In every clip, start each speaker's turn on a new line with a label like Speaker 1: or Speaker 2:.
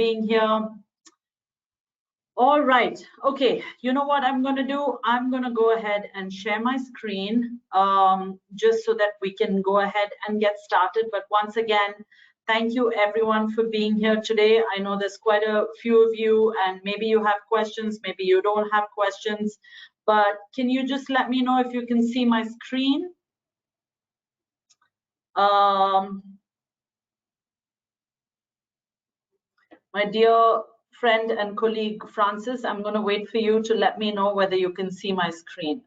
Speaker 1: being here. All right. Okay. You know what I'm going to do? I'm going to go ahead and share my screen just so that we can go ahead and get started. But once again, thank you everyone for being here today. I know there's quite a few of you and maybe you have questions, maybe you don't have questions, but can you just let me know if you can see my screen? My dear friend and colleague Francis, I'm going to wait for you to let me know whether you can see my screen.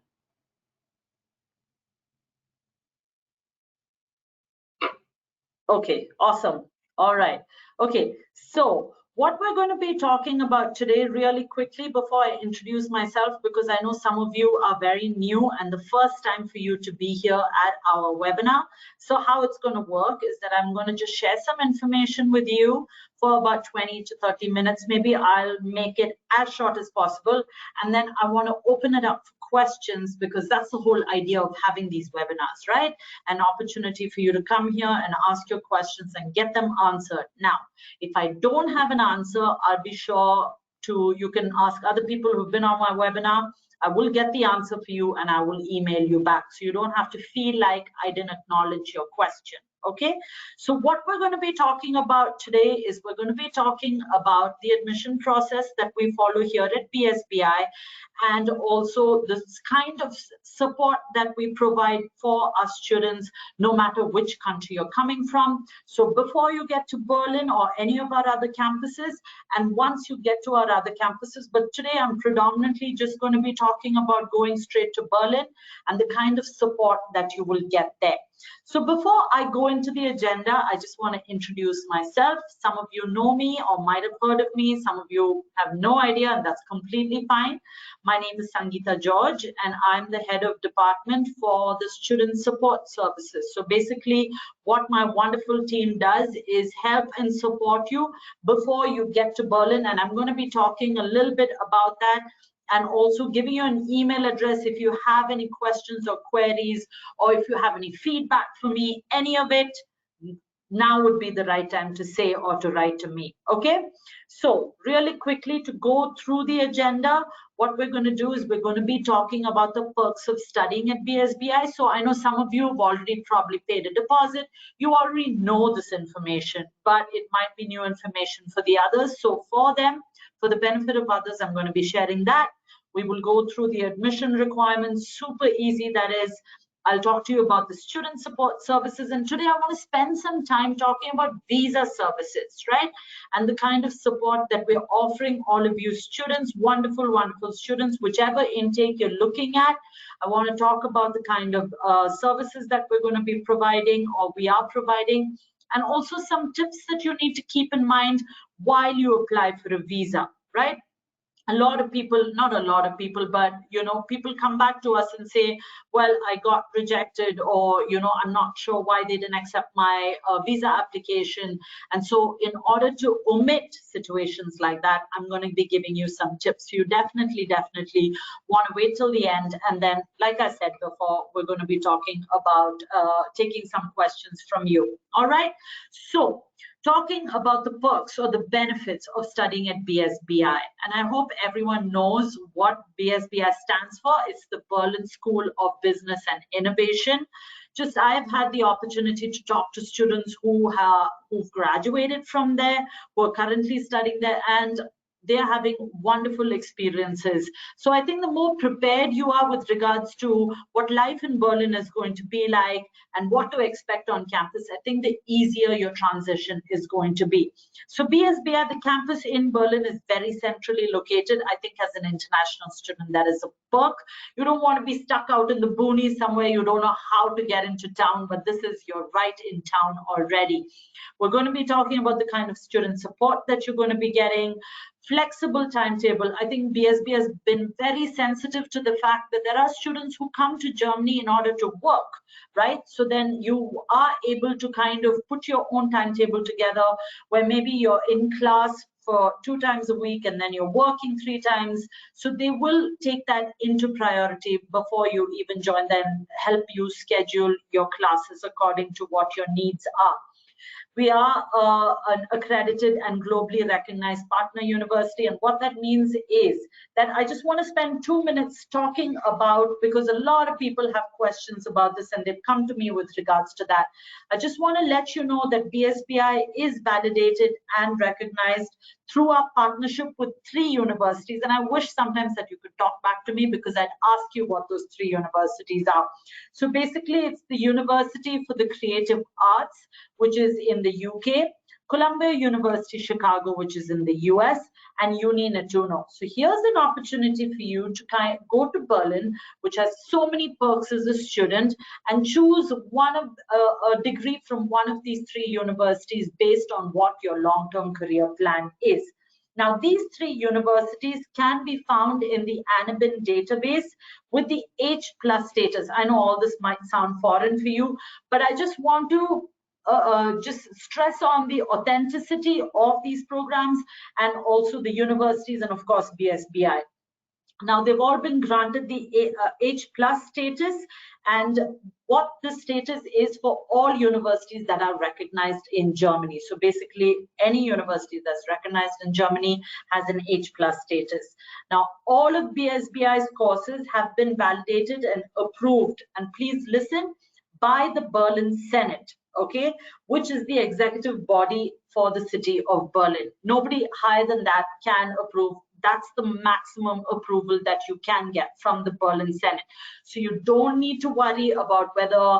Speaker 1: Okay, awesome. All right. Okay, so what we're going to be talking about today really quickly before I introduce myself, because I know some of you are very new and the first time for you to be here at our webinar. So how it's going to work is that I'm going to just share some information with you for about 20 to 30 minutes. Maybe I'll make it as short as possible. And then I want to open it up for questions, because that's the whole idea of having these webinars, right? An opportunity for you to come here and ask your questions and get them answered. Now, if I don't have an answer, I'll be sure you can ask other people who've been on my webinar. I will get the answer for you and I will email you back. So you don't have to feel like I didn't acknowledge your question. Okay, so what we're going to be talking about today is we're going to be talking about the admission process that we follow here at BSBI, and also this kind of support that we provide for our students, no matter which country you're coming from. So before you get to Berlin or any of our other campuses, and once you get to our other campuses, but today I'm predominantly just going to be talking about going straight to Berlin and the kind of support that you will get there. So before I go into the agenda, I just want to introduce myself. Some of you know me or might have heard of me. Some of you have no idea, and that's completely fine. My name is Sangeeta George, and I'm the head of department for the student support services. So basically, what my wonderful team does is help and support you before you get to Berlin. And I'm going to be talking a little bit about that, and also giving you an email address if you have any questions or queries, or if you have any feedback for me, any of it, now would be the right time to say or to write to me. Okay, so really quickly to go through the agenda, what we're going to do is we're going to be talking about the perks of studying at BSBI. So I know some of you have already probably paid a deposit. You already know this information, but it might be new information for the others. So for them, for the benefit of others, I'm going to be sharing that. We will go through the admission requirements, super easy. That is, I'll talk to you about the student support services. And today I want to spend some time talking about visa services, right? And the kind of support that we're offering all of you students, wonderful, wonderful students, whichever intake you're looking at. I want to talk about the kind of services that we're going to be providing or we are providing, and also some tips that you need to keep in mind while you apply for a visa, right? A lot of people, not a lot of people, but people come back to us and say, well, I got rejected, or I'm not sure why they didn't accept my visa application. And so in order to omit situations like that, I'm going to be giving you some tips. You definitely want to wait till the end, and then, like I said before, we're going to be talking about taking some questions from you. All right, so talking about the perks or the benefits of studying at BSBI. And I hope everyone knows what BSBI stands for. It's the Berlin School of Business and Innovation. Just I have had the opportunity to talk to students who've graduated from there, who are currently studying there, and they're having wonderful experiences. So I think the more prepared you are with regards to what life in Berlin is going to be like and what to expect on campus, I think the easier your transition is going to be. So BSBI, the campus in Berlin, is very centrally located. I think as an international student, that is a perk. You don't want to be stuck out in the boonies somewhere. You don't know how to get into town, but this is, you're right in town already. We're going to be talking about the kind of student support that you're going to be getting, flexible timetable. I think BSB has been very sensitive to the fact that there are students who come to Germany in order to work, right? So then you are able to kind of put your own timetable together, where maybe you're in class for 2 times a week and then you're working 3 times. So they will take that into priority before you even join them, help you schedule your classes according to what your needs are. We are an accredited and globally recognized partner university. And what that means is that I just want to spend 2 minutes talking about, because a lot of people have questions about this and they've come to me with regards to that. I just want to let you know that BSBI is validated and recognized through our partnership with 3 universities. And I wish sometimes that you could talk back to me, because I'd ask you what those 3 universities are. So basically, it's the University for the Creative Arts, which is in the UK, Columbia University Chicago, which is in the US, and Uni Nettuno. So here's an opportunity for you to go to Berlin, which has so many perks as a student, and choose a degree from one of these 3 universities based on what your long-term career plan is. Now, these 3 universities can be found in the ANABIN database with the H+ status. I know all this might sound foreign for you, but I just want to just stress on the authenticity of these programs, and also the universities, and of course BSBI. Now, they've all been granted the H+ status, and what this status is for all universities that are recognized in Germany. So basically, any university that's recognized in Germany has an H+ status. Now, all of BSBI's courses have been validated and approved, and please listen, by the Berlin Senate, okay, which is the executive body for the city of Berlin. Nobody higher than that can approve. That's the maximum approval that you can get from the Berlin Senate. So you don't need to worry about whether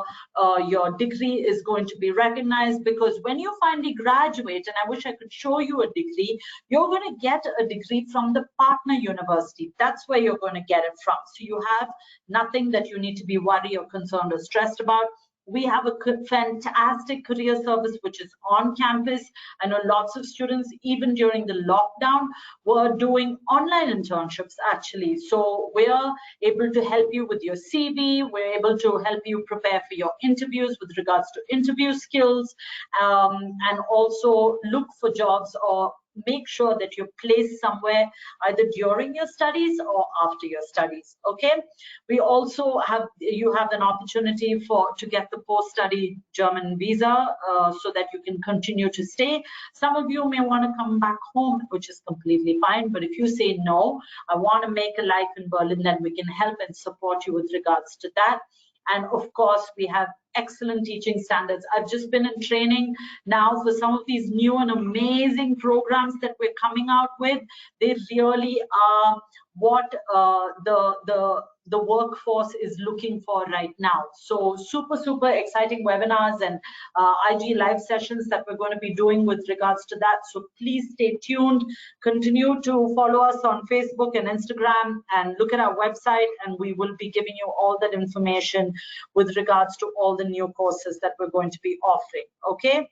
Speaker 1: your degree is going to be recognized, because when you finally graduate, and I wish I could show you a degree, you're going to get a degree from the partner university. That's where you're going to get it from. So you have nothing that you need to be worried or concerned or stressed about. We have a fantastic career service which is on campus. I know lots of students, even during the lockdown, were doing online internships actually. So we're able to help you with your CV. We're able to help you prepare for your interviews with regards to interview skills, and also look for jobs, or make sure that you're placed somewhere either during your studies or after your studies. Okay, we also have, you have an opportunity to get the post-study German visa, so that you can continue to stay. Some of you may want to come back home, which is completely fine, but if you say no, I want to make a life in Berlin, then we can help and support you with regards to that. And of course, we have excellent teaching standards. I've just been in training now for some of these new and amazing programs that we're coming out with. They really are what the workforce is looking for right now. So super exciting webinars and IG live sessions that we're going to be doing with regards to that. So please stay tuned. Continue to follow us on Facebook and Instagram, and look at our website, and we will be giving you all that information with regards to all the new courses that we're going to be offering. Okay.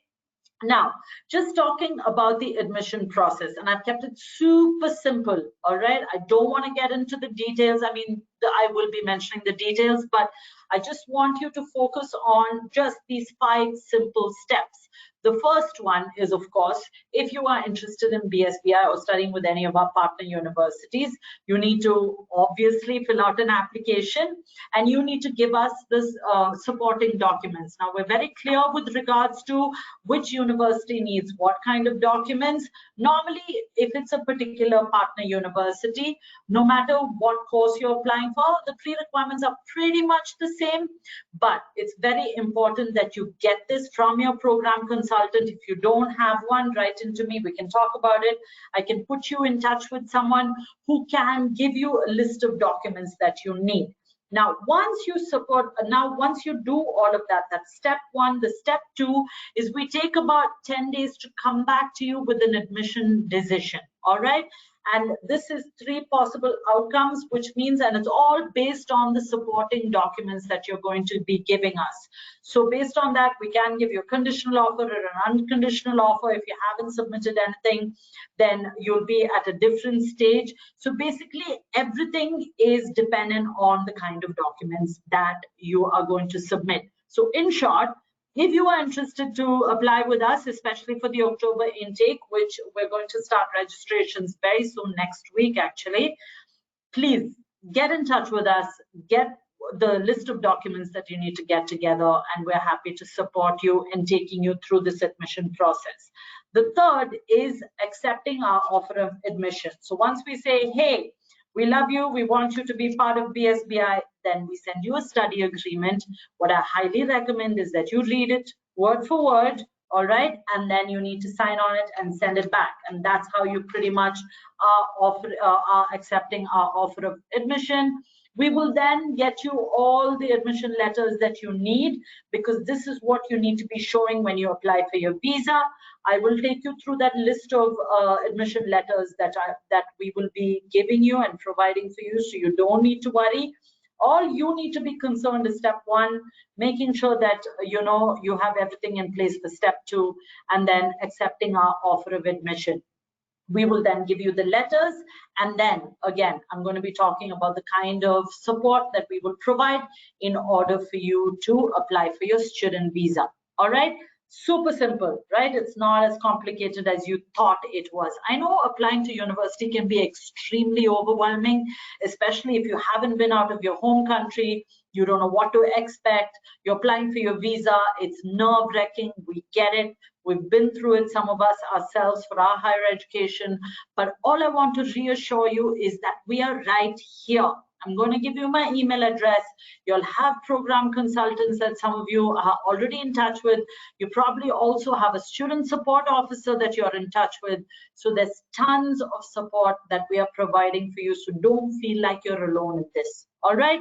Speaker 1: Now, just talking about the admission process, and I've kept it super simple, all right? I don't want to get into the details. I mean, I will be mentioning the details, but I just want you to focus on just these 5 simple steps. The first one is, of course, if you are interested in BSBI or studying with any of our partner universities, you need to obviously fill out an application, and you need to give us this supporting documents. Now, we're very clear with regards to which university needs what kind of documents. Normally, if it's a particular partner university, no matter what course you're applying for, the pre-requirements are pretty much the same, but it's very important that you get this from your program consultant. If you don't have one, write into me, we can talk about it. I can put you in touch with someone who can give you a list of documents that you need. Now, once you do all of that, that's step 1. The step 2 is we take about 10 days to come back to you with an admission decision, all right? And this is 3 possible outcomes, which means, and it's all based on the supporting documents that you're going to be giving us. So based on that, we can give you a conditional offer or an unconditional offer. If you haven't submitted anything, then you'll be at a different stage. So basically, everything is dependent on the kind of documents that you are going to submit. So in short, if you are interested to apply with us, especially for the October intake, which we're going to start registrations very soon, next week actually, please get in touch with us, get the list of documents that you need to get together, and we're happy to support you in taking you through this admission process. The third is accepting our offer of admission. So once we say, hey, we love you, we want you to be part of BSBI, then we send you a study agreement. What I highly recommend is that you read it word for word, all right, and then you need to sign on it and send it back, and that's how you pretty much are accepting our offer of admission. We will then get you all the admission letters that you need, because this is what you need to be showing when you apply for your visa. I will take you through that list of admission letters that we will be giving you and providing for you, so you don't need to worry. All you need to be concerned is step one, making sure that you have everything in place for step two, and then accepting our offer of admission. We will then give you the letters, and then again, I'm going to be talking about the kind of support that we will provide in order for you to apply for your student visa. All right, super simple, right? It's not as complicated as you thought it was. I know applying to university can be extremely overwhelming, especially if you haven't been out of your home country. You don't know what to expect. You're applying for your visa. It's nerve-wracking. We get it. We've been through it, some of us ourselves, for our higher education. But all I want to reassure you is that we are right here. I'm going to give you my email address. You'll have program consultants that some of you are already in touch with. You probably also have a student support officer that you're in touch with. So there's tons of support that we are providing for you. So don't feel like you're alone in this. All right.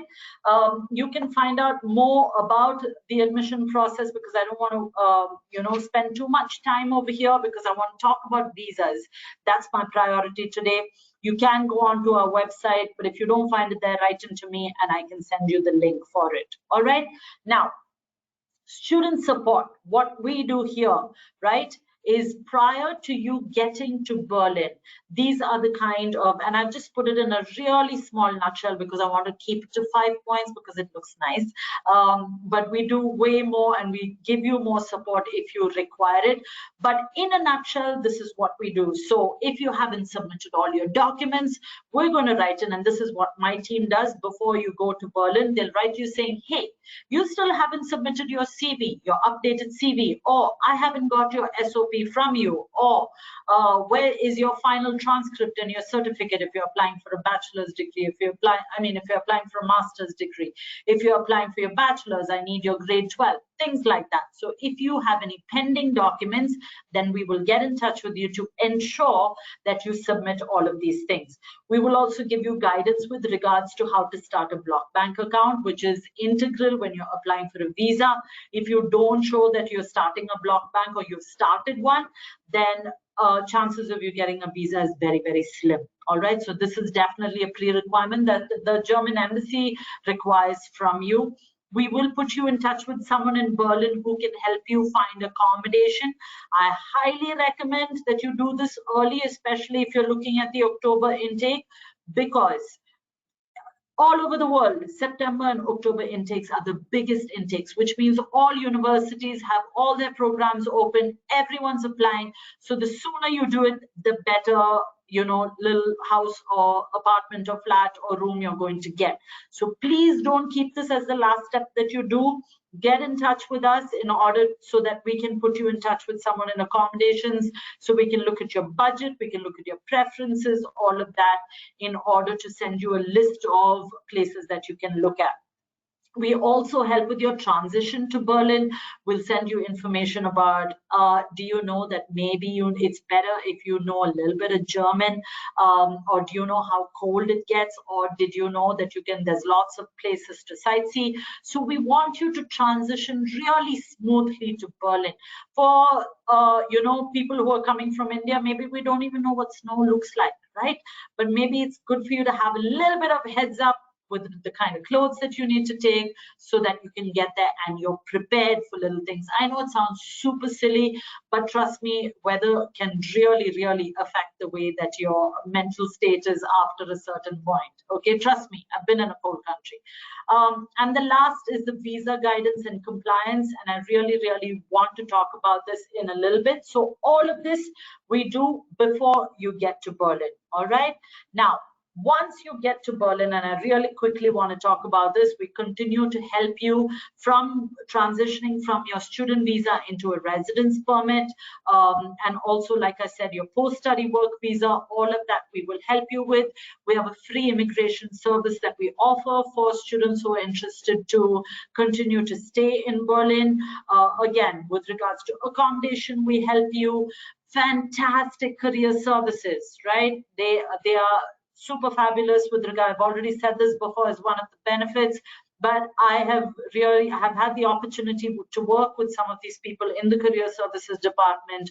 Speaker 1: You can find out more about the admission process, because I don't want to, spend too much time over here, because I want to talk about visas. That's my priority today. You can go onto our website, but if you don't find it there, write into me and I can send you the link for it. All right. Now, student support, what we do here, right, is prior to you getting to Berlin, these are the kind of, and I've just put it in a really small nutshell because I want to keep it to 5 points because it looks nice, but we do way more and we give you more support if you require it. But in a nutshell, this is what we do. So if you haven't submitted all your documents, we're going to write in, and this is what my team does before you go to Berlin. They'll write you saying, hey, you still haven't submitted your CV, your updated CV, or I haven't got your SOP from you, or where is your final transcript and your certificate if you're applying for a bachelor's degree, if you're applying for a master's degree, if you're applying for your bachelor's, I need your grade 12, things like that. So if you have any pending documents, then we will get in touch with you to ensure that you submit all of these things. We will also give you guidance with regards to how to start a block bank account, which is integral when you're applying for a visa. If you don't show that you're starting a block bank or you've started one, then chances of you getting a visa is very, very slim. All right, so this is definitely a pre-requirement that the German embassy requires from you. We will put you in touch with someone in Berlin who can help you find accommodation. I highly recommend that you do this early, especially if you're looking at the October intake, because all over the world, September and October intakes are the biggest intakes, which means all universities have all their programs open, everyone's applying. So the sooner you do it, the better, little house or apartment or flat or room you're going to get. So please don't keep this as the last step that you do. Get in touch with us in order so that we can put you in touch with someone in accommodations, so we can look at your budget, we can look at your preferences, all of that, in order to send you a list of places that you can look at. We also help with your transition to Berlin. We'll send you information about, do you know that maybe it's better if you know a little bit of German, or do you know how cold it gets, or did you know that there's lots of places to sightsee. So we want you to transition really smoothly to Berlin. For, people who are coming from India, maybe we don't even know what snow looks like, right? But maybe it's good for you to have a little bit of heads up with the kind of clothes that you need to take so that you can get there and you're prepared for little things. I know it sounds super silly, but trust me, weather can really, really affect the way that your mental state is after a certain point. Okay, trust me, I've been in a cold country. And the last is the visa guidance and compliance, and I really, really want to talk about this in a little bit. So all of this we do before you get to Berlin. All right. Now, Once you get to Berlin, and I really quickly want to talk about this, we continue to help you from transitioning from your student visa into a residence permit, and also, like I said, your post-study work visa, all of that we will help you with. We have a free immigration service that we offer for students who are interested to continue to stay in Berlin. Again, with regards to accommodation, we help you. Fantastic career services, right? They are super fabulous with regard. I've already said this before as one of the benefits, but I have had the opportunity to work with some of these people in the career services department.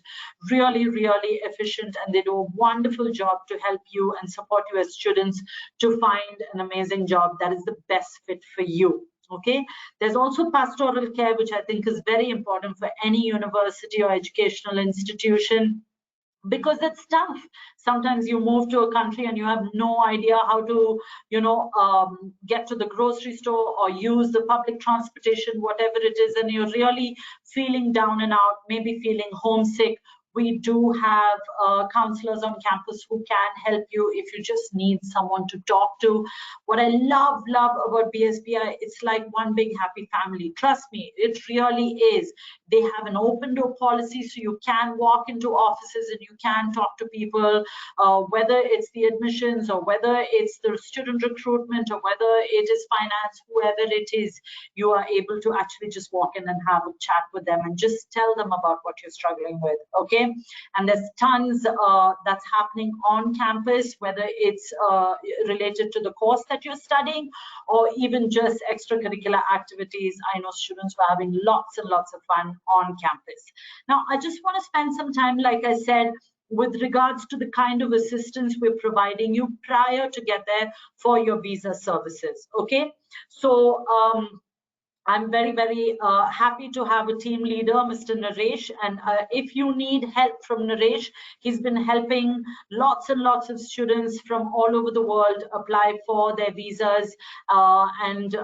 Speaker 1: Really, really efficient, and they do a wonderful job to help you and support you as students to find an amazing job that is the best fit for you. Okay, there's also pastoral care, which I think is very important for any university or educational institution, because it's tough. Sometimes you move to a country and you have no idea how to, get to the grocery store or use the public transportation, whatever it is, and you're really feeling down and out, maybe feeling homesick. We do have counselors on campus who can help you if you just need someone to talk to. What I love about BSBI, it's like one big happy family. Trust me, it really is. They have an open door policy, so you can walk into offices and you can talk to people, whether it's the admissions or whether it's the student recruitment or whether it is finance, whoever it is, you are able to actually just walk in and have a chat with them and just tell them about what you're struggling with. Okay. And there's tons that's happening on campus, whether it's related to the course that you're studying or even just extracurricular activities. I know students were having lots and lots of fun on campus. Now, I just want to spend some time, like I said, with regards to the kind of assistance we're providing you prior to get there for your visa services. Okay, so I'm very, very happy to have a team leader, Mr. Naresh. And if you need help from Naresh, he's been helping lots and lots of students from all over the world apply for their visas. And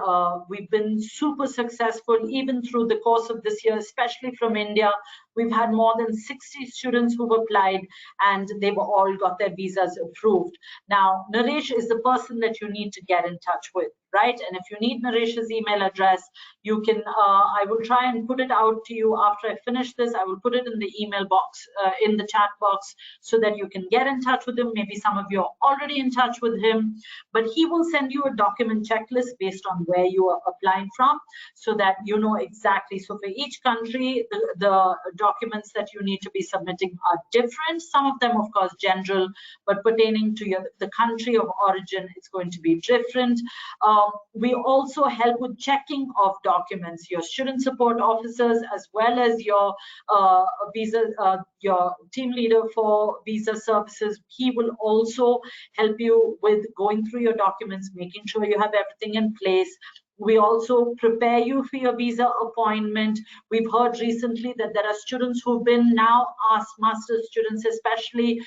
Speaker 1: we've been super successful even through the course of this year, especially from India. We've had more than 60 students who've applied and they've all got their visas approved. Now, Naresh is the person that you need to get in touch with, right? And if you need Naresh's email address, you can, I will try and put it out to you after I finish this. I will put it in the email box, in the chat box, so that you can get in touch with him. Maybe some of you are already in touch with him, but he will send you a document checklist based on where you are applying from, so that you know exactly. So for each country, the documents that you need to be submitting are different. Some of them, of course, general, but pertaining to the country of origin, it's going to be different. We also help with checking of documents. Your student support officers, as well as your your team leader for visa services, he will also help you with going through your documents, making sure you have everything in place. We also prepare you for your visa appointment. We've heard recently that there are students who've been now asked, master's students especially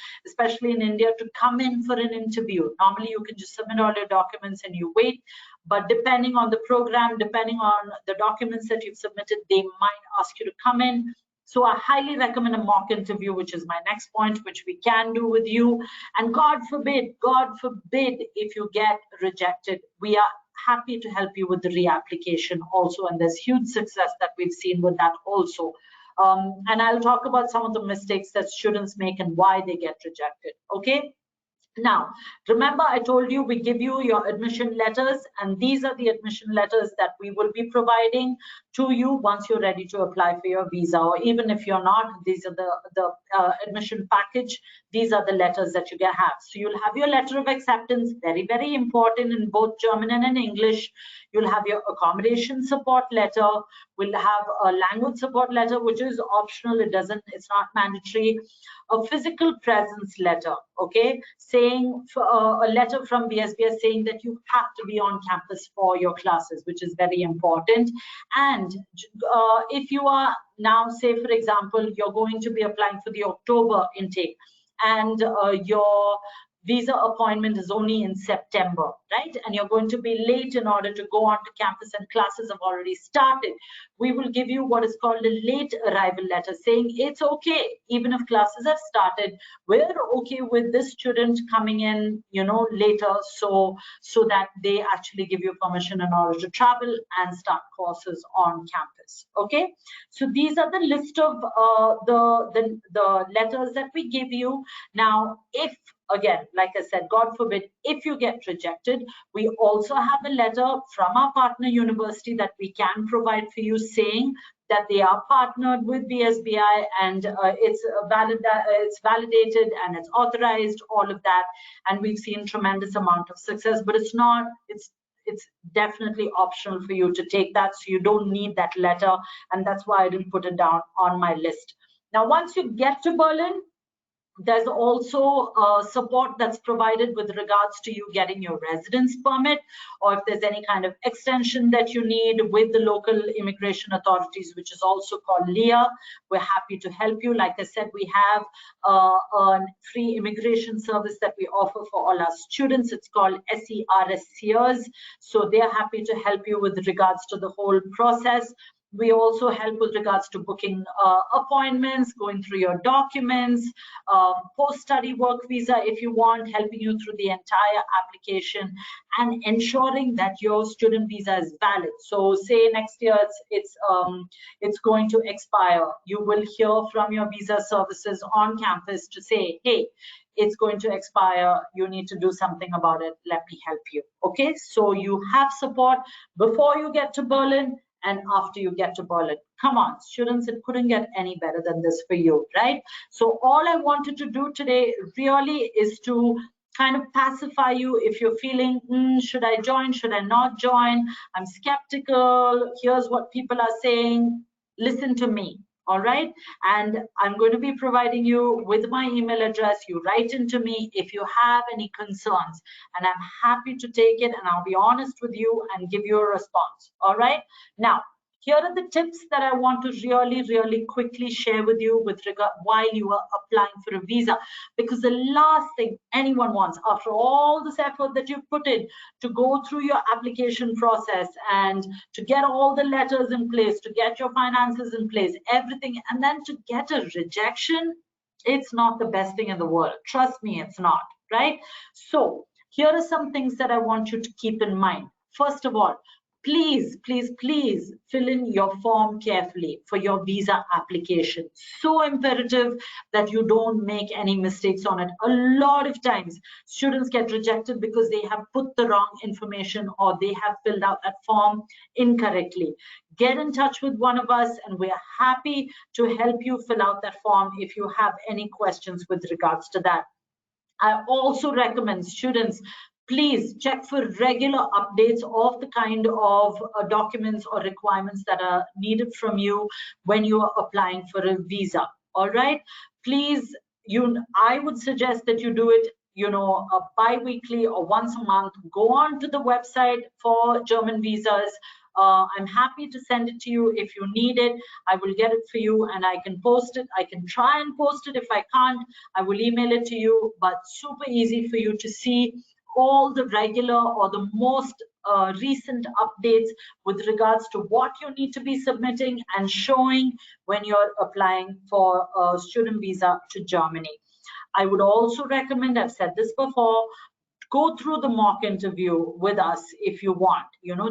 Speaker 1: in India, to come in for an interview. Normally you can just submit all your documents and you wait, but depending on the program, depending on the documents that you've submitted, they might ask you to come in. So I highly recommend a mock interview, which is my next point, which we can do with you. And God forbid, if you get rejected, we are happy to help you with the reapplication also, and there's huge success that we've seen with that also. And I'll talk about some of the mistakes that students make and why they get rejected. Okay. Now, remember, I told you we give you your admission letters, and these are the admission letters that we will be providing to you once you're ready to apply for your visa, or even if you're not, these are the admission package. These are the letters that you can have. So you'll have your letter of acceptance, very, very important, in both German and in English. You'll have your accommodation support letter. We'll have a language support letter, which is optional. It's not mandatory. A physical presence letter, okay, saying a letter from BSBI saying that you have to be on campus for your classes, which is very important. And if you are now, say for example, you're going to be applying for the October intake, and your visa appointment is only in September, right? And you're going to be late in order to go onto campus and classes have already started, we will give you what is called a late arrival letter saying it's okay, even if classes have started, we're okay with this student coming in, later, so that they actually give you permission in order to travel and start courses on campus. Okay, so these are the list of the letters that we give you. Now, if again, like I said, God forbid, if you get rejected, we also have a letter from our partner university that we can provide for you saying that they are partnered with BSBI and it's validated and it's authorized, all of that, and we've seen tremendous amount of success. But it's definitely optional for you to take that, so you don't need that letter, and that's why I didn't put it down on my list. Now, once you get to Berlin, there's also support that's provided with regards to you getting your residence permit, or if there's any kind of extension that you need with the local immigration authorities, which is also called LIA. We're happy to help you. Like I said, we have a free immigration service that we offer for all our students. It's called SERS. So they're happy to help you with regards to the whole process. We also help with regards to booking appointments, going through your documents, post-study work visa if you want, helping you through the entire application and ensuring that your student visa is valid. So say next year it's going to expire, you will hear from your visa services on campus to say, hey, it's going to expire, you need to do something about it, let me help you. Okay, so you have support before you get to Berlin and after you get to Berlin. Come on, students, it couldn't get any better than this for you, right? So all I wanted to do today really is to kind of pacify you if you're feeling, should I join, should I not join? I'm skeptical, here's what people are saying. Listen to me, all right? And I'm going to be providing you with my email address. You write into me if you have any concerns, and I'm happy to take it, and I'll be honest with you and give you a response, all right? Now, here are the tips that I want to really quickly share with you with regard while you are applying for a visa, because the last thing anyone wants after all this effort that you've put in to go through your application process and to get all the letters in place, to get your finances in place, everything, and then to get a rejection, it's not the best thing in the world. Trust me, it's not, right? So here are some things that I want you to keep in mind. First of all, please fill in your form carefully for your visa application. So imperative that you don't make any mistakes on it. A lot of times students get rejected because they have put the wrong information or they have filled out that form incorrectly. Get in touch with one of us and we're happy to help you fill out that form if you have any questions with regards to that. I also recommend students, please check for regular updates of the kind of documents or requirements that are needed from you when you are applying for a visa. All right, please, I would suggest that you do it bi-weekly or once a month. Go on to the website for German visas. I'm happy to send it to you if you need it. I will get it for you and I can post it. I can try and post it. If I can't, I will email it to you, but super easy for you to see all the regular or the most recent updates with regards to what you need to be submitting and showing when you're applying for a student visa to Germany. I would also recommend, I've said this before, go through the mock interview with us if you want,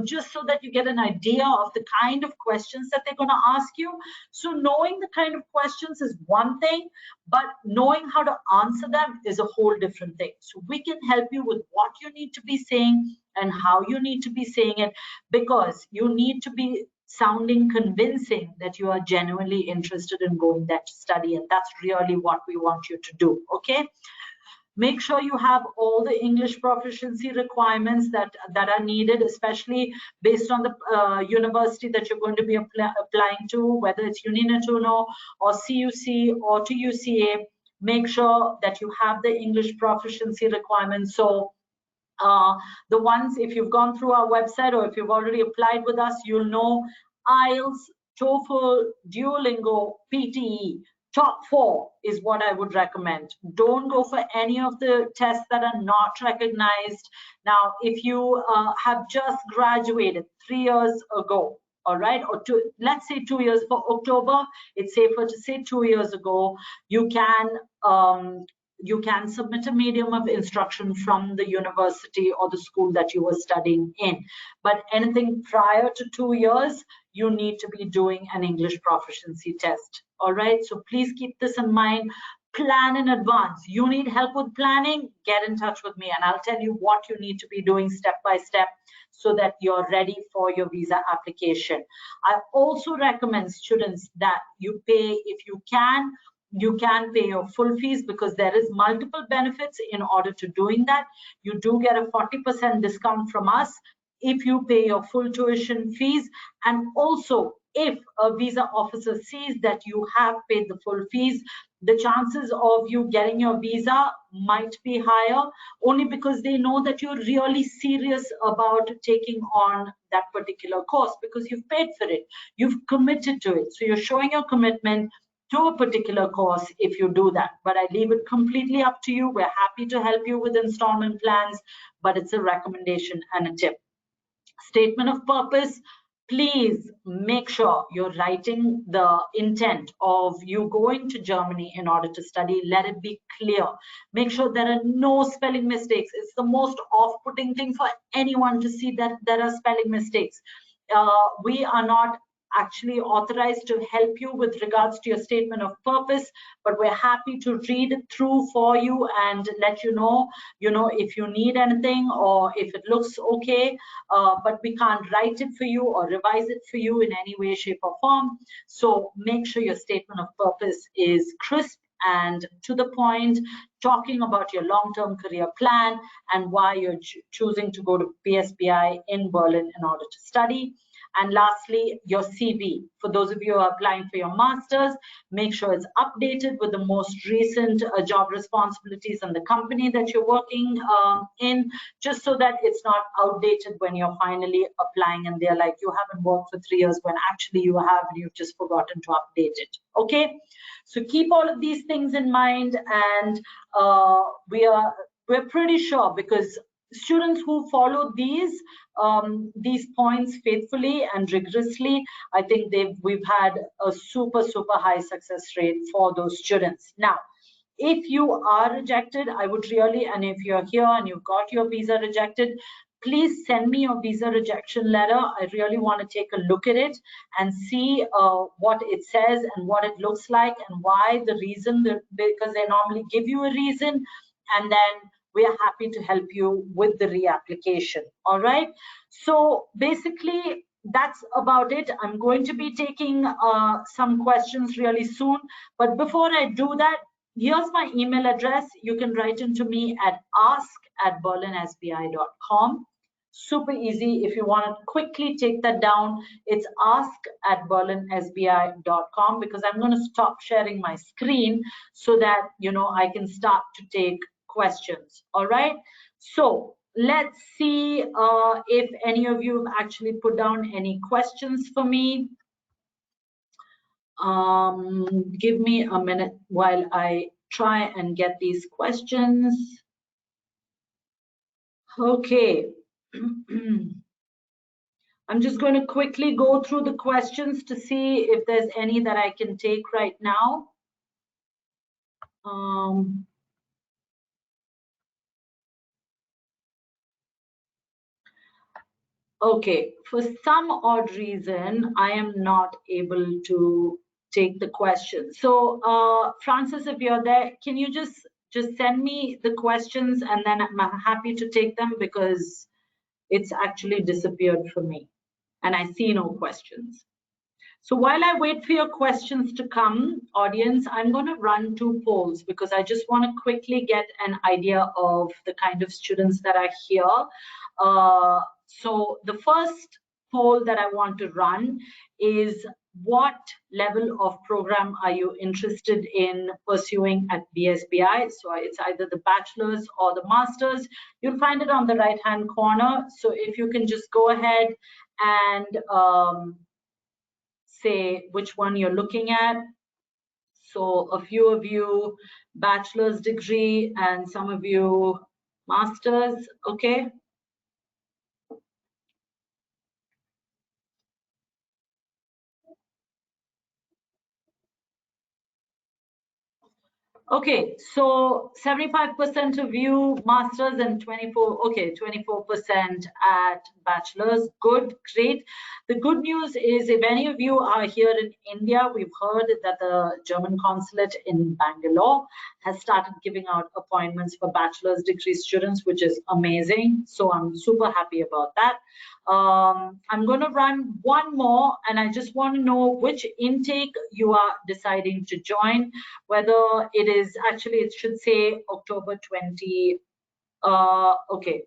Speaker 1: just so that you get an idea of the kind of questions that they're going to ask you. So knowing the kind of questions is one thing, but knowing how to answer them is a whole different thing. So we can help you with what you need to be saying and how you need to be saying it, because you need to be sounding convincing that you are genuinely interested in going there to study, and that's really what we want you to do. Okay, make sure you have all the English proficiency requirements that are needed, especially based on the university that you're going to be applying to, whether it's Unituno or CUC or to UCA. Make sure that you have the English proficiency requirements. So the ones, if you've gone through our website or if you've already applied with us, you'll know IELTS, TOEFL, Duolingo, PTE. top 4 is what I would recommend. Don't go for any of the tests that are not recognized. Now, if you have just graduated 3 years ago, all right, or let's say 2 years for October, it's safer to say 2 years ago, you can submit a medium of instruction from the university or the school that you were studying in. But anything prior to 2 years, you need to be doing an English proficiency test. All right, so please keep this in mind. Plan in advance. You need help with planning, get in touch with me and I'll tell you what you need to be doing step by step so that you're ready for your visa application. I also recommend students that you pay, if you can pay your full fees, because there is multiple benefits in order to doing that. You do get a 40% discount from us if you pay your full tuition fees, and also if a visa officer sees that you have paid the full fees, the chances of you getting your visa might be higher, only because they know that you're really serious about taking on that particular course, because you've paid for it, you've committed to it. So you're showing your commitment to a particular course if you do that. But I leave it completely up to you. We're happy to help you with installment plans, but it's a recommendation and a tip. Statement of purpose, please make sure you're writing the intent of you going to Germany in order to study. Let it be clear. Make sure there are no spelling mistakes. It's the most off-putting thing for anyone to see that there are spelling mistakes. We are not actually authorized to help you with regards to your statement of purpose, but we're happy to read it through for you and let you know if you need anything or if it looks okay, but we can't write it for you or revise it for you in any way, shape or form. So make sure your statement of purpose is crisp and to the point, talking about your long-term career plan and why you're choosing to go to BSBI in Berlin in order to study. And lastly, your CV. For those of you who are applying for your master's, make sure it's updated with the most recent job responsibilities and the company that you're working in, just so that it's not outdated when you're finally applying and they're like, you haven't worked for 3 years, when actually you have, and you've just forgotten to update it. Okay, so keep all of these things in mind, and we're pretty sure, because students who follow these points faithfully and rigorously, I think we've had a super high success rate for those students. Now, if you are rejected, I would really, and if you're here and you've got your visa rejected, please send me your visa rejection letter. I really want to take a look at it and see what it says and what it looks like and why the reason, because they normally give you a reason, and then we are happy to help you with the reapplication. All right, so basically that's about it. I'm going to be taking some questions really soon, but before I do that, here's my email address. You can write into me at ask@berlinsbi.com. Super easy. If you want to quickly take that down, it's ask@berlinsbi.com, because I'm going to stop sharing my screen so that I can start to take questions. All right, so let's see if any of you have actually put down any questions for me. Give me a minute while I try and get these questions. Okay. I'm just going to quickly go through the questions to see if there's any that I can take right now. Okay, for some odd reason, I am not able to take the question. So, Francis, if you're there, can you just send me the questions and then I'm happy to take them, because it's actually disappeared from me and I see no questions. So while I wait for your questions to come, audience, I'm going to run 2 polls, because I just want to quickly get an idea of the kind of students that are here. So the first poll that I want to run is, what level of program are you interested in pursuing at BSBI? So it's either the bachelor's or the master's. You'll find it on the right-hand corner. So if you can just go ahead and say which one you're looking at. So a few of you bachelor's degree and some of you masters, okay? Okay, so 75% of you masters and 24% at bachelor's. Good, great. The good news is if any of you are here in India, we've heard that the German consulate in Bangalore has started giving out appointments for bachelor's degree students, which is amazing. So I'm super happy about that. I'm going to run one more, and I just want to know which intake you are deciding to join, whether it is actually, it should say October 20. Okay,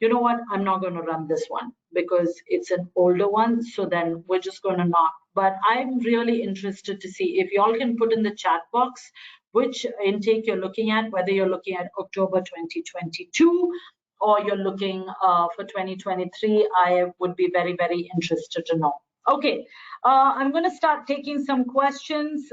Speaker 1: you know what? I'm not going to run this one because it's an older one. So then we're just going to not. But I'm really interested to see if y'all can put in the chat box which intake you're looking at, whether you're looking at October 2022 or you're looking for 2023. I would be very, very interested to know. Okay, I'm going to start taking some questions.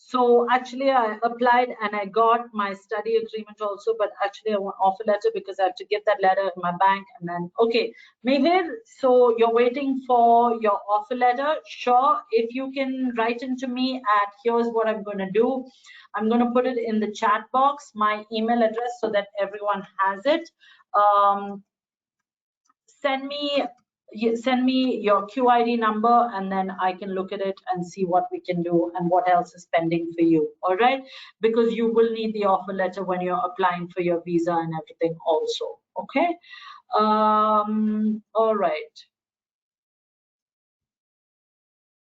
Speaker 1: So actually I applied and I got my study agreement also, but actually I want offer letter because I have to give that letter in my bank. And then, okay, Mehir, so you're waiting for your offer letter. Sure, if you can write into me at, here's what I'm going to do. I'm going to put it in the chat box, my email address, so that everyone has it. Send me your QID number, and then I can look at it and see what we can do and what else is pending for you. All right, because you will need the offer letter when you're applying for your visa and everything also. Okay. All right.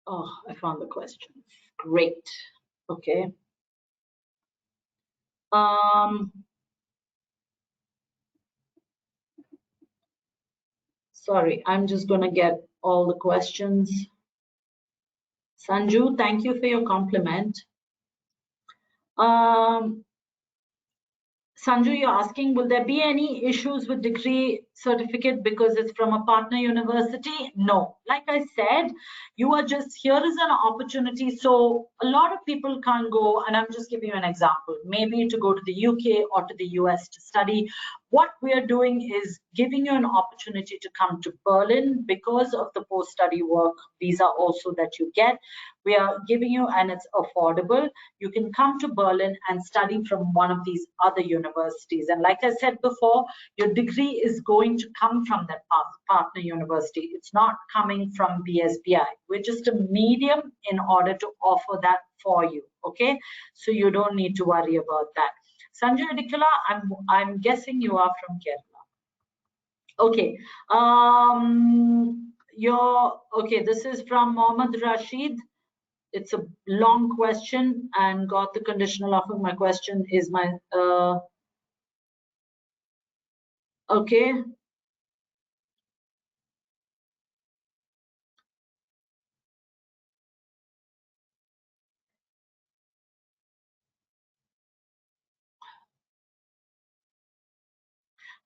Speaker 1: Oh, I found the question. Great. Okay. Sorry, I'm just gonna get all the questions. Sanju, thank you for your compliment. Sanju, you're asking, will there be any issues with degree certificate because it's from a partner university? No. Like I said, you are just, here is an opportunity. So a lot of people can't go, and I'm just giving you an example, maybe to go to the UK or to the US to study. What we are doing is giving you an opportunity to come to Berlin because of the post-study work visa also that you get. We are giving you, and it's affordable. You can come to Berlin and study from one of these other universities. And like I said before, your degree is going to come from that partner university. It's not coming from BSBI. We're just a medium in order to offer that for you. Okay, so you don't need to worry about that. Sanjay Adikala, I'm guessing you are from Kerala. Okay. Okay. This is from Mohammed Rashid. It's a long question, and got the conditional offer. My question is my okay.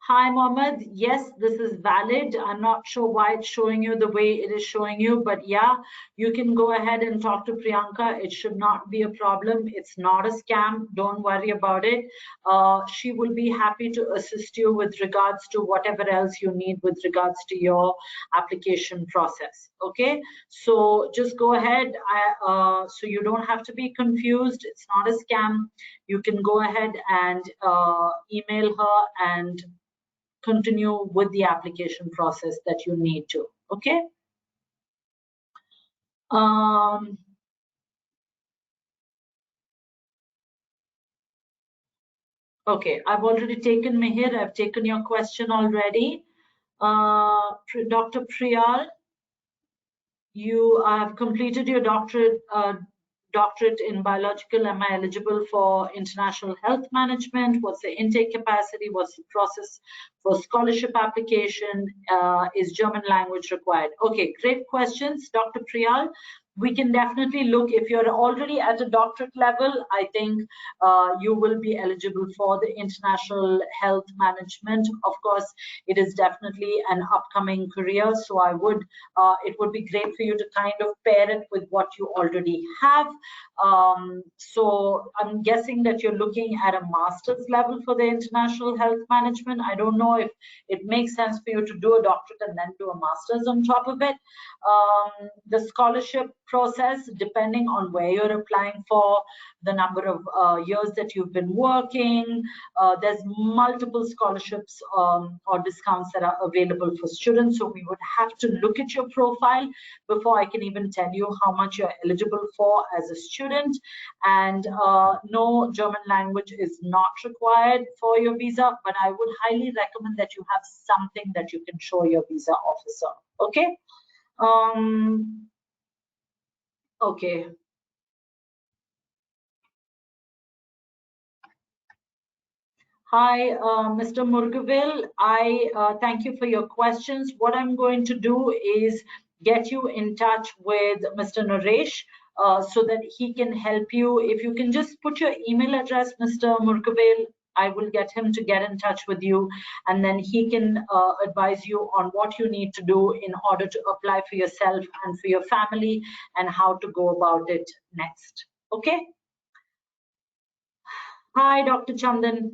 Speaker 1: Hi, Mohammed. Yes, this is valid. I'm not sure why it's showing you the way it is showing you, but yeah, you can go ahead and talk to Priyanka. It should not be a problem. It's not a scam. Don't worry about it. She will be happy to assist you with regards to whatever else you need with regards to your application process. Okay, so just go ahead. So you don't have to be confused. It's not a scam. You can go ahead and email her and continue with the application process that you need to. Okay. Okay, I've already taken Mihir. I've taken your question already. Dr. Priyal, you have completed your doctorate in biological. Am I eligible for international health management? What's the intake capacity? What's the process for scholarship application? Is German language required? Okay, great questions, Dr. Priyal. we can definitely look. If you're already at a doctorate level, I think you will be eligible for the international health management. Of course, it is definitely an upcoming career, so I would it would be great for you to kind of pair it with what you already have. So I'm guessing that you're looking at a master's level for the international health management. I don't know if it makes sense for you to do a doctorate and then do a master's on top of it. The scholarship process, depending on where you're applying for, the number of years that you've been working, there's multiple scholarships or discounts that are available for students. So we would have to look at your profile before I can even tell you how much you're eligible for as a student. And no, German language is not required for your visa, but I would highly recommend that you have something that you can show your visa officer. Okay. Okay. Hi, Mr. Murgavil. I thank you for your questions. What I'm going to do is get you in touch with Mr. Naresh so that he can help you. If you can just put your email address, Mr. Murgavil, I will get him to get in touch with you, and then he can advise you on what you need to do in order to apply for yourself and for your family and how to go about it next. Okay? Hi, Dr. Chandan.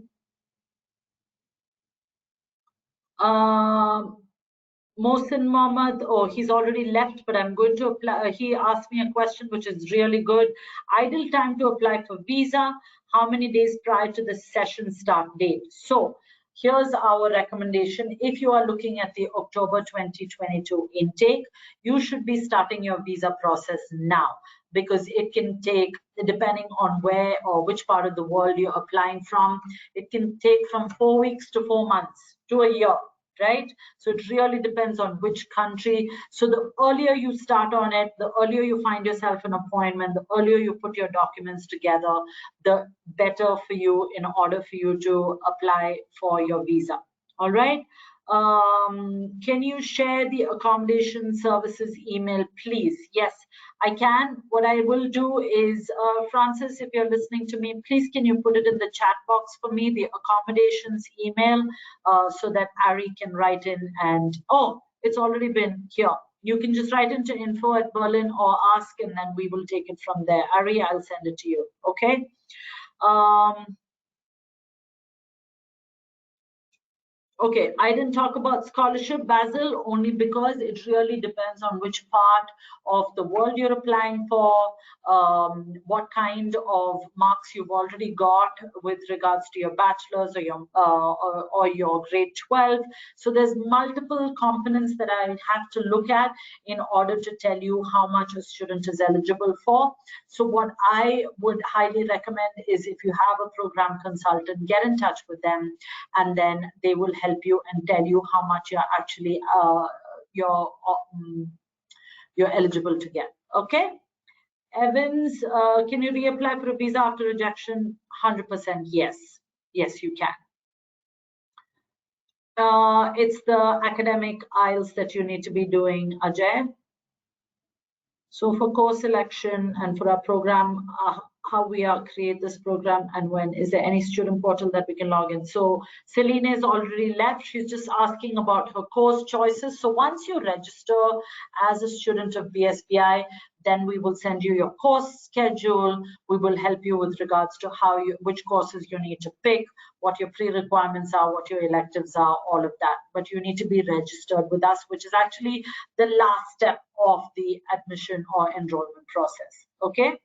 Speaker 1: Mohsin Mohammed, oh, he's already left, but I'm going to apply. He asked me a question which is really good. Ideal time to apply for visa, how many days prior to the session start date? So here's our recommendation. If you are looking at the October 2022 intake, you should be starting your visa process now, because it can take, depending on where or which part of the world you're applying from, it can take from 4 weeks to 4 months to a year, right? So it really depends on which country. So the earlier you start on it, the earlier you find yourself an appointment, the earlier you put your documents together, the better for you in order for you to apply for your visa. All right. Can you share the accommodation services email, please? Yes, I can. What I will do is, Francis, if you're listening to me, please can you put it in the chat box for me, the accommodations email, so that Ari can write in. And oh, it's already been here. You can just write into info@Berlin or ask, and then we will take it from there. Ari, I'll send it to you. Okay. Okay, I didn't talk about scholarship, Basil, only because it really depends on which part of the world you're applying for, what kind of marks you've already got with regards to your bachelor's or your grade 12. So there's multiple components that I have to look at in order to tell you how much a student is eligible for. So what I would highly recommend is, if you have a program consultant, get in touch with them, and then they will help you and tell you how much you're actually you're eligible to get. Okay. Evans, can you reapply for a visa after rejection? 100% yes. Yes, you can. It's the academic IELTS that you need to be doing, Ajay. So for course selection and for our program, how we create this program and when, is there any student portal that we can log in? So Celine is already left. She's just asking about her course choices. So once you register as a student of BSBI, then we will send you your course schedule. We will help you with regards to which courses you need to pick, what your pre-requirements are, what your electives are, all of that. But you need to be registered with us, which is actually the last step of the admission or enrollment process. Okay.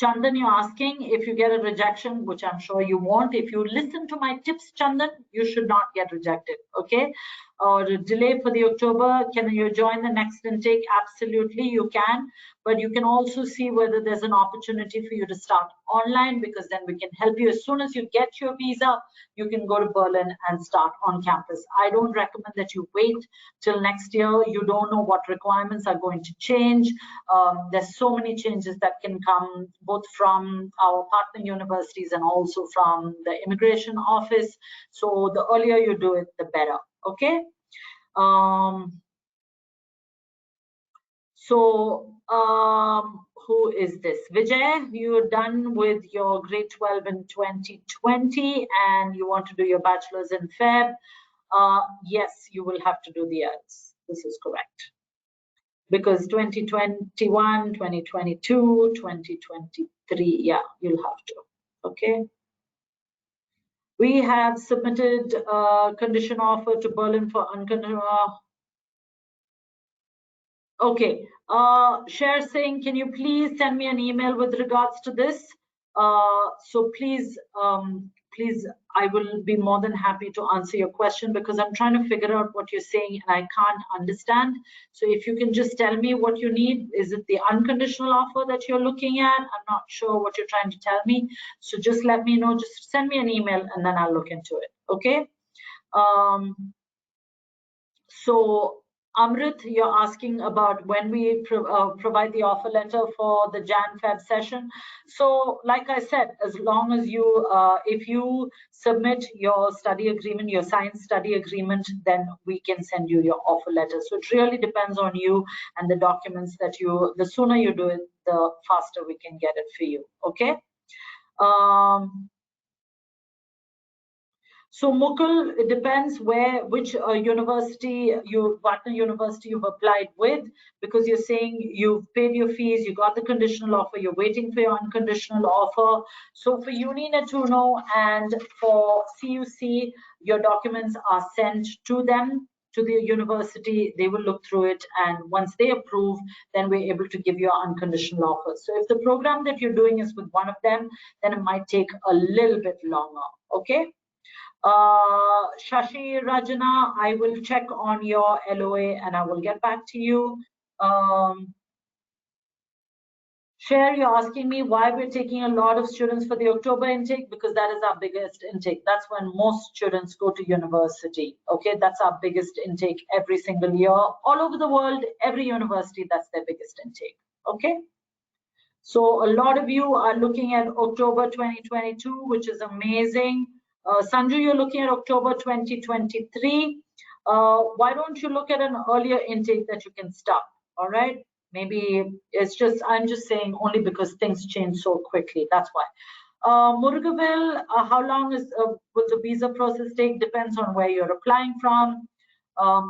Speaker 1: Chandan, you're asking if you get a rejection, which I'm sure you won't. If you listen to my tips, Chandan, you should not get rejected. Okay. Or delay for the October, can you join the next intake? Absolutely, you can. But you can also see whether there's an opportunity for you to start online, because then we can help you. As soon as you get your visa, you can go to Berlin and start on campus. I don't recommend that you wait till next year. You don't know what requirements are going to change. There's so many changes that can come both from our partner universities and also from the immigration office. So the earlier you do it, the better. Okay. So who is this? Vijay, you're done with your grade 12 in 2020 and you want to do your bachelor's in Feb. Yes, you will have to do the IELTS. This is correct. Because 2021, 2022, 2023, yeah, you'll have to. Okay. We have submitted a condition offer to Berlin for unconditional. Okay, Cher Singh, can you please send me an email with regards to this? So please, please, I will be more than happy to answer your question because I'm trying to figure out what you're saying and I can't understand. So if you can just tell me what you need, is it the unconditional offer that you're looking at? I'm not sure what you're trying to tell me. So just let me know, just send me an email and then I'll look into it, okay? So Amrit, you're asking about when we provide the offer letter for the Jan-Feb session. So like I said, as long as you, if you submit your study agreement, your signed study agreement, then we can send you your offer letter. So it really depends on you and the documents that you, the sooner you do it, the faster we can get it for you, okay? So Mukul, it depends which university, partner university you've applied with, because you're saying you've paid your fees, you got the conditional offer, you're waiting for your unconditional offer. So for Uni Nettuno and for CUC, your documents are sent to them, to the university, they will look through it, and once they approve, then we're able to give you an unconditional offer. So if the program that you're doing is with one of them, then it might take a little bit longer, okay? Shashi Rajana, I will check on your LOA and I will get back to you. Cher, you're asking me why we're taking a lot of students for the October intake, because that is our biggest intake. That's when most students go to university. Okay, that's our biggest intake every single year. All over the world, every university, that's their biggest intake. Okay. So a lot of you are looking at October 2022, which is amazing. Sanju, you're looking at October 2023. Why don't you look at an earlier intake that you can start? All right. Maybe it's just, I'm just saying only because things change so quickly. That's why. Murugaville, how long will the visa process take? Depends on where you're applying from.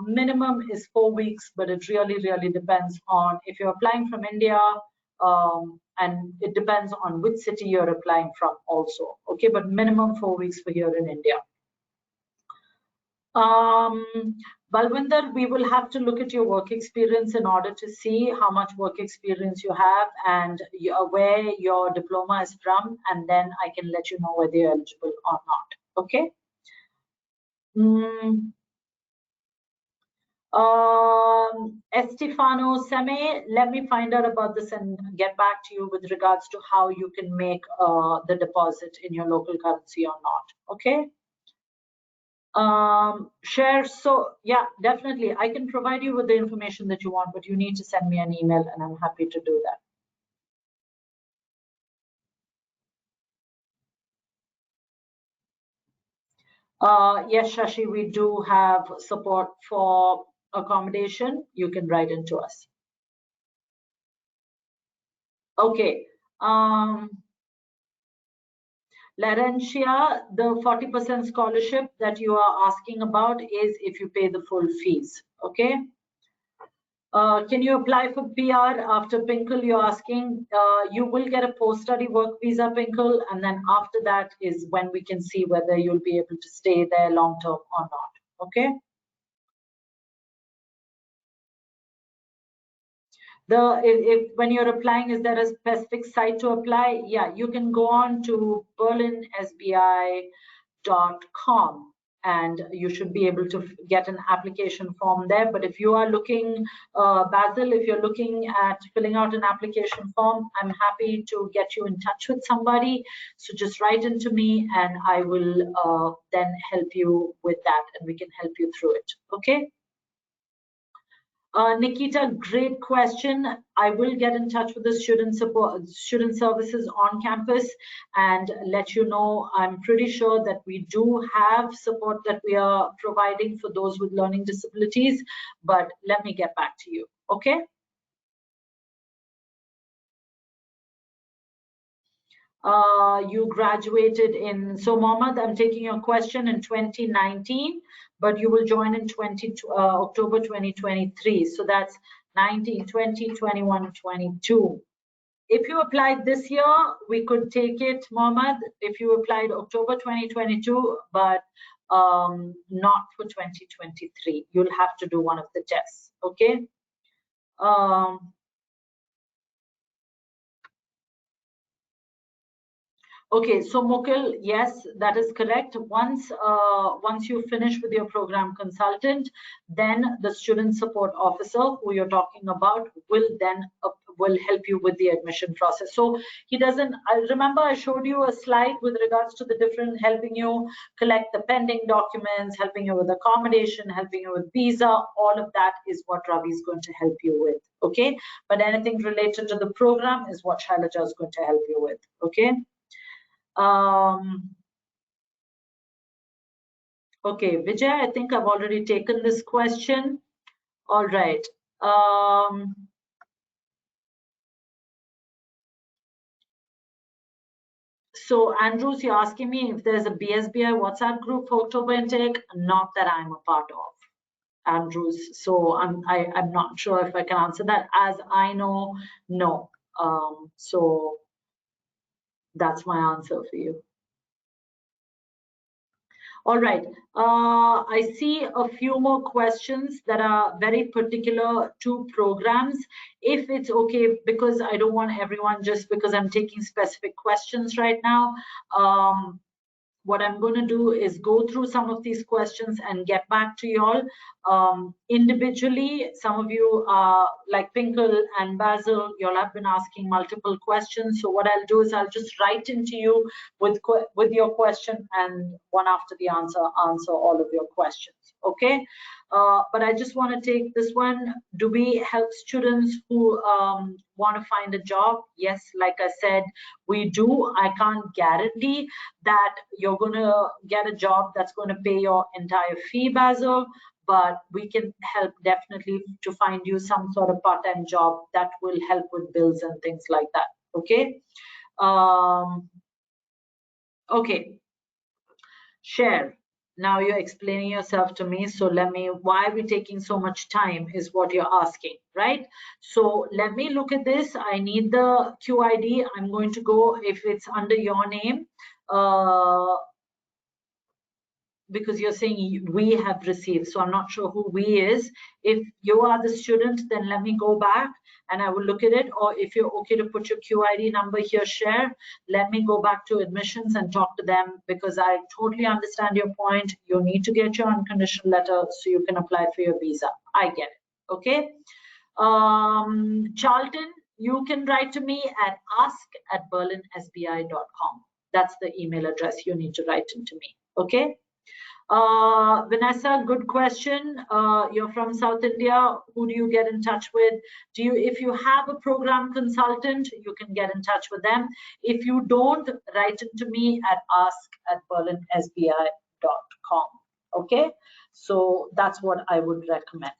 Speaker 1: Minimum is 4 weeks, but it really, really depends on if you're applying from India, and it depends on which city you're applying from also. Okay, but minimum 4 weeks for here in India. Balwinder, we will have to look at your work experience in order to see how much work experience you have and where your diploma is from, and then I can let you know whether you're eligible or not. Okay. Estefano Seme, let me find out about this and get back to you with regards to how you can make the deposit in your local currency or not. Okay. Share. So yeah, definitely. I can provide you with the information that you want, but you need to send me an email and I'm happy to do that. Yes, Shashi, we do have support for accommodation. You can write into us. Okay. Larentia, the 40% scholarship that you are asking about is if you pay the full fees. Okay. Can you apply for PR after Pinkle? You're asking. You will get a post-study work visa, Pinkle, and then after that is when we can see whether you'll be able to stay there long term or not. Okay. If when you're applying, is there a specific site to apply? Yeah, you can go on to berlinsbi.com and you should be able to get an application form there. But if you are looking, Basil, if you're looking at filling out an application form, I'm happy to get you in touch with somebody. So just write into me and I will then help you with that and we can help you through it. Okay. Nikita, great question. I will get in touch with the student services on campus and let you know. I'm pretty sure that we do have support that we are providing for those with learning disabilities, but let me get back to you. Okay. You graduated in, so Mohammed, I'm taking your question in 2019, but you will join in October 2023. So that's 19, 20, 21, 22. If you applied this year, we could take it, Mohammed, if you applied October 2022, but not for 2023. You'll have to do one of the tests, okay? Okay, so Mukul, yes, that is correct. Once you finish with your program consultant, then the student support officer who you're talking about will then will help you with the admission process. So he doesn't, I remember I showed you a slide with regards to the different, helping you collect the pending documents, helping you with accommodation, helping you with visa, all of that is what Ravi is going to help you with, okay? But anything related to the program is what Shailaja is going to help you with, okay? Okay, Vijay, I think I've already taken this question. All right. So Andrews, you're asking me if there's a BSBI WhatsApp group for October intake. Not that I'm a part of, Andrews. So I'm not sure if I can answer that. As I know, no. So that's my answer for you. All right, I see a few more questions that are very particular to programs. If it's okay, because I don't want everyone, just because I'm taking specific questions right now, what I'm going to do is go through some of these questions and get back to you all individually. Some of you, like Pinkle and Basil, you all have been asking multiple questions. So what I'll do is I'll just write into you with your question, and one after the answer all of your questions. Okay. But I just want to take this one. Do we help students who want to find a job? Yes, like I said, we do. I can't guarantee that you're going to get a job that's going to pay your entire fee, Basil, but we can help definitely to find you some sort of part-time job that will help with bills and things like that. Okay. Okay. Share. Now you're explaining yourself to me, so let me, why are we taking so much time is what you're asking, right? So let me look at this. I need the QID. I'm going to go, if it's under your name, because you're saying we have received, so I'm not sure who we is. If you are the student, then let me go back and I will look at it. Or if you're okay to put your QID number here, share, let me go back to admissions and talk to them, because I totally understand your point. You need to get your unconditional letter so you can apply for your visa. I get it. Okay. Charlton, you can write to me at ask@berlinsbi.com. That's the email address you need to write into me. Okay. Vanessa, good question. You're from South India. Who do you get in touch with? If you have a program consultant, you can get in touch with them. If you don't, write it to me at ask@berlinsbi.com. Okay, so that's what I would recommend.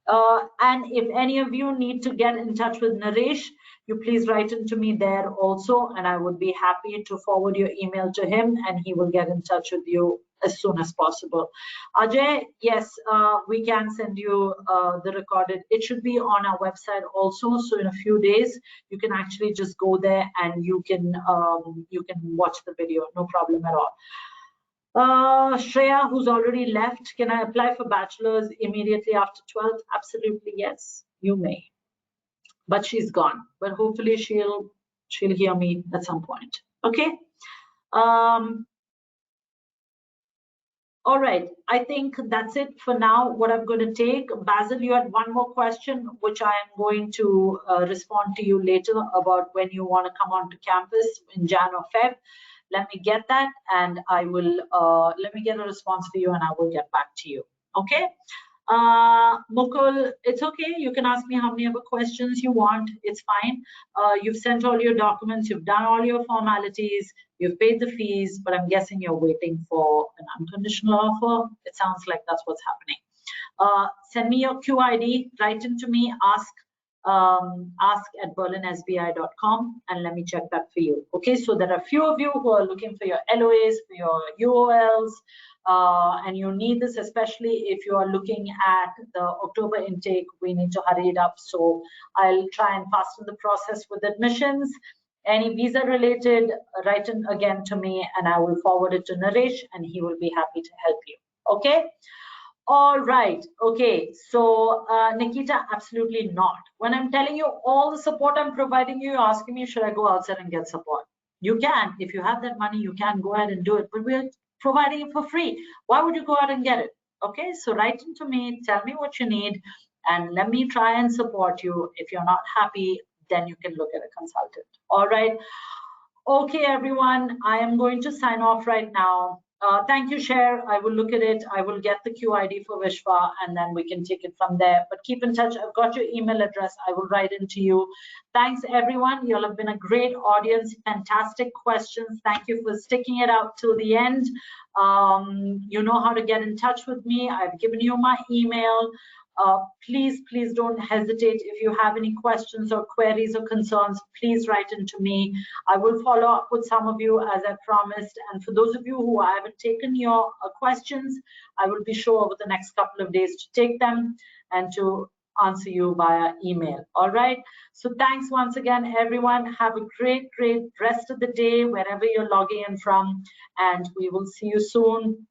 Speaker 1: And if any of you need to get in touch with Naresh, you please write into me there also, and I would be happy to forward your email to him, and he will get in touch with you as soon as possible. Ajay, yes, we can send you the recorded. It should be on our website also, so in a few days you can actually just go there and you can watch the video, no problem at all. Shreya, who's already left, can I apply for bachelor's immediately after 12th? Absolutely, yes, you may. But she's gone. But hopefully she'll hear me at some point. Okay. All right, I think that's it for now. What I'm going to take, Basil, you had one more question, which I am going to respond to you later about when you want to come onto campus in Jan or Feb. Let me get that, and I will let me get a response for you, and I will get back to you. Okay. Mukul, it's okay. You can ask me how many other questions you want. It's fine. You've sent all your documents. You've done all your formalities. You've paid the fees, but I'm guessing you're waiting for an unconditional offer. It sounds like that's what's happening. Send me your QID. Write into me. Ask ask@berlinsbi.com, and let me check that for you. Okay, so there are a few of you who are looking for your LOAs, for your UOLs, and you need this, especially if you are looking at the October intake. We need to hurry it up, so I'll try and fasten the process with admissions. Any visa related, write in again to me and I will forward it to Naresh and he will be happy to help you. Okay. All right. Okay. So Nikita, absolutely not. When I'm telling you all the support I'm providing you, you're asking me, should I go outside and get support? You can. If you have that money, you can go ahead and do it, but we're providing it for free. Why would you go out and get it? Okay. So write into me, tell me what you need, and let me try and support you. If you're not happy, then you can look at a consultant. All right. Okay, everyone, I am going to sign off right now. Thank you, Cher. I will look at it. I will get the QID for Vishwa, and then we can take it from there. But keep in touch. I've got your email address. I will write into you. Thanks, everyone. You'll have been a great audience. Fantastic questions. Thank you for sticking it out till the end. You know how to get in touch with me. I've given you my email. Please don't hesitate. If you have any questions or queries or concerns, please write into me. I will follow up with some of you as I promised. And for those of you who I haven't taken your questions, I will be sure over the next couple of days to take them and to answer you via email. All right. So thanks once again, everyone. Have a great rest of the day, wherever you're logging in from. And we will see you soon.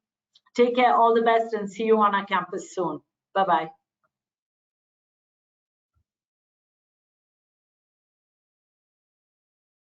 Speaker 1: Take care, all the best, and see you on our campus soon. Bye-bye.